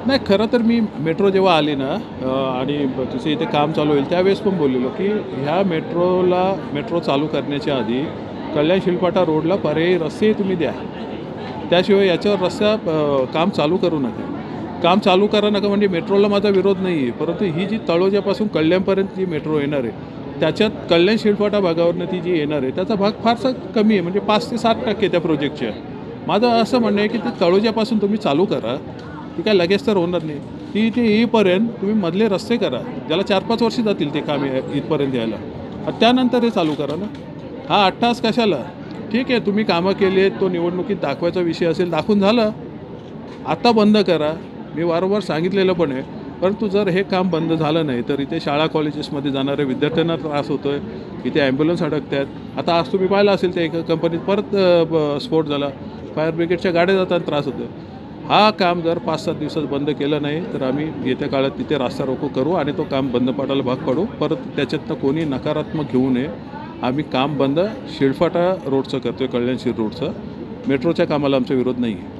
नाही, खरं तर मी मेट्रो जेव्हा आली ना आणि तिचं इथे काम चालू होईल त्यावेळेस पण बोललेलो की ह्या मेट्रो चालू करण्याच्या आधी कल्याण शिलपाटा रोडला पर्यायी रस्ते तुम्ही द्या. त्याशिवाय याच्यावर काम चालू करू नका. काम चालू करा नका म्हणजे मेट्रोला माझा विरोध नाही आहे, परंतु ही जी तळोजापासून कल्याणपर्यंत जी मेट्रो येणार आहे त्याच्यात कल्याण शिलपाटा भागावरनं ती जी येणार आहे त्याचा भाग फारसा कमी आहे, म्हणजे 5 ते 7% त्या प्रोजेक्टच्या. माझं असं म्हणणं आहे की ते तळोजापासून तुम्ही चालू करा. ती काय लगेच तर होणार नाही. ती इथे येईपर्यंत तुम्ही मधले रस्ते करा, ज्याला 4-5 वर्ष जातील ते काम इथपर्यंत यायला. आणि त्यानंतर हे चालू करा ना. हा अट्टाहास कशाला? ठीक आहे, तुम्ही कामं केली आहेत, तो निवडणुकीत दाखवायचा विषय असेल, दाखवून झालं. आता बंद करा. मी वारंवार सांगितलेलं पण आहे. परंतु जर हे काम बंद झालं नाही तर इथे शाळा कॉलेजेसमध्ये जाणाऱ्या विद्यार्थ्यांना त्रास होतो आहे. इथे ॲम्ब्युलन्स अडकत आहेत. आता आज तुम्ही पाहिलं असेल त्या एका कंपनीत परत स्फोट झाला. फायर ब्रिगेडच्या गाड्या जाताना त्रास होतो आहे. हा काम जर 5-7 दिवसात बंद केलं नाही तर आम्ही येत्या काळात तिथे रास्ता रोको करू आणि तो काम बंद पाडायला भाग पाडू. परत त्याच्यातनं कोणी नकारात्मक घेऊ नये. आम्ही काम बंद शिळफाटा रोडचं करतो आहे, कल्याण शिर रोडचं. मेट्रोच्या कामाला आमचा विरोध नाही आहे.